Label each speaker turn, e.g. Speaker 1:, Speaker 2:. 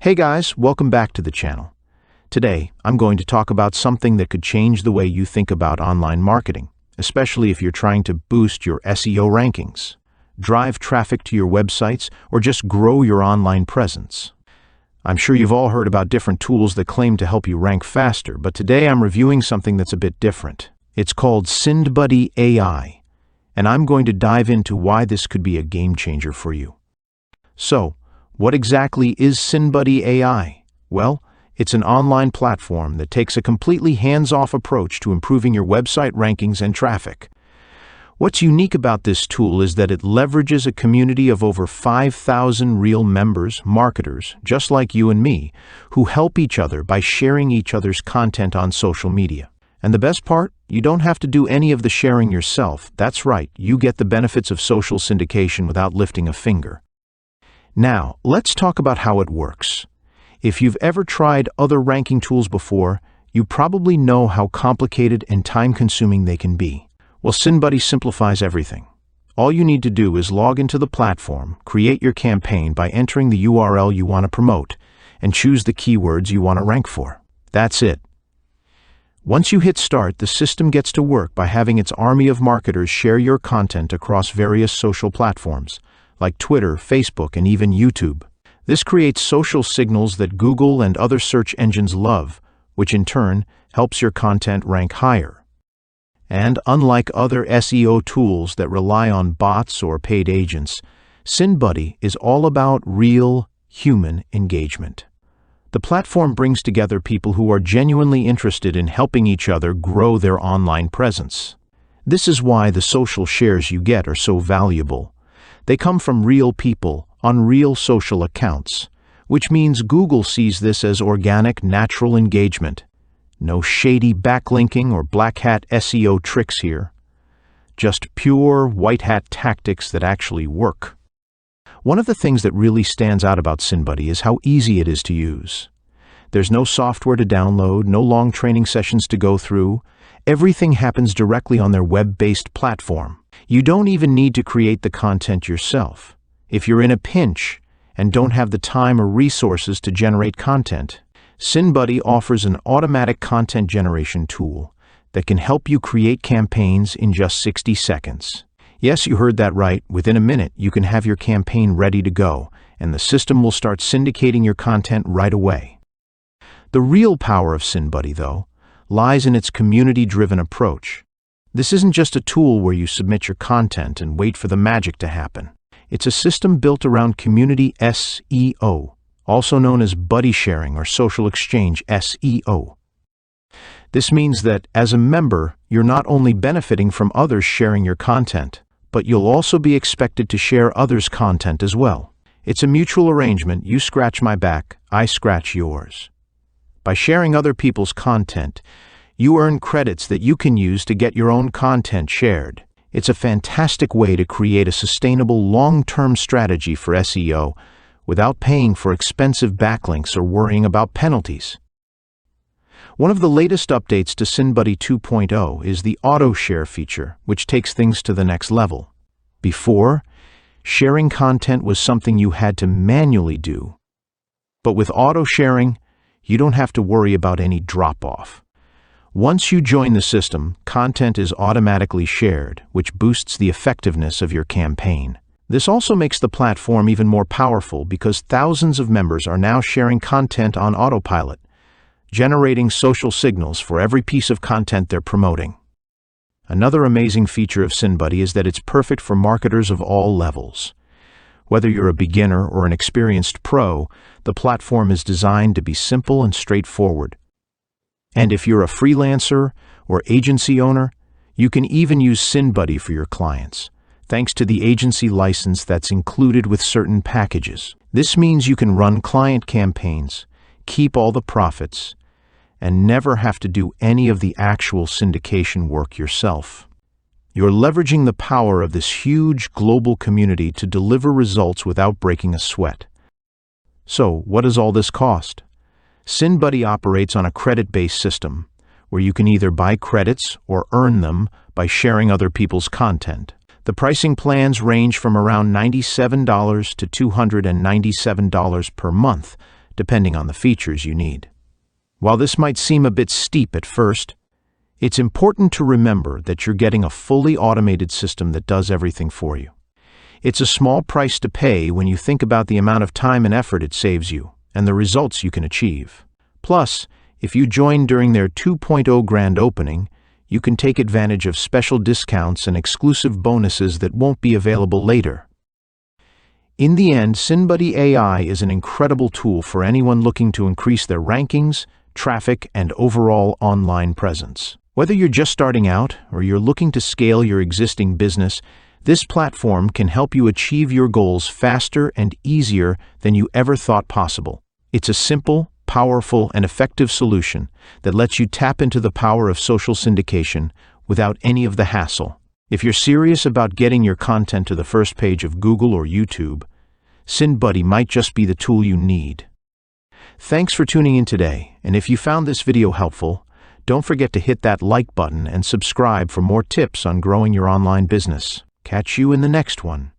Speaker 1: Hey guys, welcome back to the channel. Today, I'm going to talk about something that could change the way you think about online marketing, especially if you're trying to boost your SEO rankings, drive traffic to your websites, or just grow your online presence. I'm sure you've all heard about different tools that claim to help you rank faster, but today I'm reviewing something that's a bit different. It's called SyndBuddy AI, and I'm going to dive into why this could be a game changer for you. So, what exactly is SyndBuddy AI? Well, it's an online platform that takes a completely hands-off approach to improving your website rankings and traffic. What's unique about this tool is that it leverages a community of over 5,000 real members, marketers, just like you and me, who help each other by sharing each other's content on social media. And the best part? You don't have to do any of the sharing yourself. That's right, you get the benefits of social syndication without lifting a finger. Now, let's talk about how it works. If you've ever tried other ranking tools before, you probably know how complicated and time-consuming they can be. Well, SyndBuddy simplifies everything. All you need to do is log into the platform, create your campaign by entering the URL you want to promote, and choose the keywords you want to rank for. That's it. Once you hit start, the system gets to work by having its army of marketers share your content across various social platforms, like Twitter, Facebook, and even YouTube. This creates social signals that Google and other search engines love, which in turn helps your content rank higher. And unlike other SEO tools that rely on bots or paid agents, SyndBuddy is all about real, human engagement. The platform brings together people who are genuinely interested in helping each other grow their online presence. This is why the social shares you get are so valuable. They come from real people on real social accounts, which means Google sees this as organic, natural engagement. No shady backlinking or black hat SEO tricks here. Just pure white hat tactics that actually work. One of the things that really stands out about SyndBuddy is how easy it is to use. There's no software to download, no long training sessions to go through. Everything happens directly on their web-based platform. You don't even need to create the content yourself. If you're in a pinch and don't have the time or resources to generate content, SyndBuddy offers an automatic content generation tool that can help you create campaigns in just 60 seconds. Yes, you heard that right. Within a minute, you can have your campaign ready to go, and the system will start syndicating your content right away. The real power of SyndBuddy, though, lies in its community-driven approach. This isn't just a tool where you submit your content and wait for the magic to happen. It's a system built around community SEO, also known as buddy sharing or social exchange SEO. This means that, as a member, you're not only benefiting from others sharing your content, but you'll also be expected to share others' content as well. It's a mutual arrangement. You scratch my back, I scratch yours. By sharing other people's content, you earn credits that you can use to get your own content shared. It's a fantastic way to create a sustainable long-term strategy for SEO without paying for expensive backlinks or worrying about penalties. One of the latest updates to SyndBuddy 2.0 is the auto-share feature, which takes things to the next level. Before, sharing content was something you had to manually do. But with auto-sharing, you don't have to worry about any drop-off. Once you join the system, content is automatically shared, which boosts the effectiveness of your campaign. This also makes the platform even more powerful because thousands of members are now sharing content on autopilot, generating social signals for every piece of content they're promoting. Another amazing feature of SyndBuddy is that it's perfect for marketers of all levels. Whether you're a beginner or an experienced pro, the platform is designed to be simple and straightforward. And if you're a freelancer or agency owner, you can even use SyndBuddy for your clients, thanks to the agency license that's included with certain packages. This means you can run client campaigns, keep all the profits, and never have to do any of the actual syndication work yourself. You're leveraging the power of this huge global community to deliver results without breaking a sweat. So, what does all this cost? SyndBuddy operates on a credit-based system, where you can either buy credits or earn them by sharing other people's content. The pricing plans range from around $97 to $297 per month, depending on the features you need. While this might seem a bit steep at first, it's important to remember that you're getting a fully automated system that does everything for you. It's a small price to pay when you think about the amount of time and effort it saves you and the results you can achieve. Plus, if you join during their 2.0 grand opening, you can take advantage of special discounts and exclusive bonuses that won't be available later. In the end, SyndBuddy AI is an incredible tool for anyone looking to increase their rankings, traffic, and overall online presence. Whether you're just starting out or you're looking to scale your existing business, this platform can help you achieve your goals faster and easier than you ever thought possible. It's a simple, powerful, and effective solution that lets you tap into the power of social syndication without any of the hassle. If you're serious about getting your content to the first page of Google or YouTube, SyndBuddy might just be the tool you need. Thanks for tuning in today, and if you found this video helpful, don't forget to hit that like button and subscribe for more tips on growing your online business. Catch you in the next one.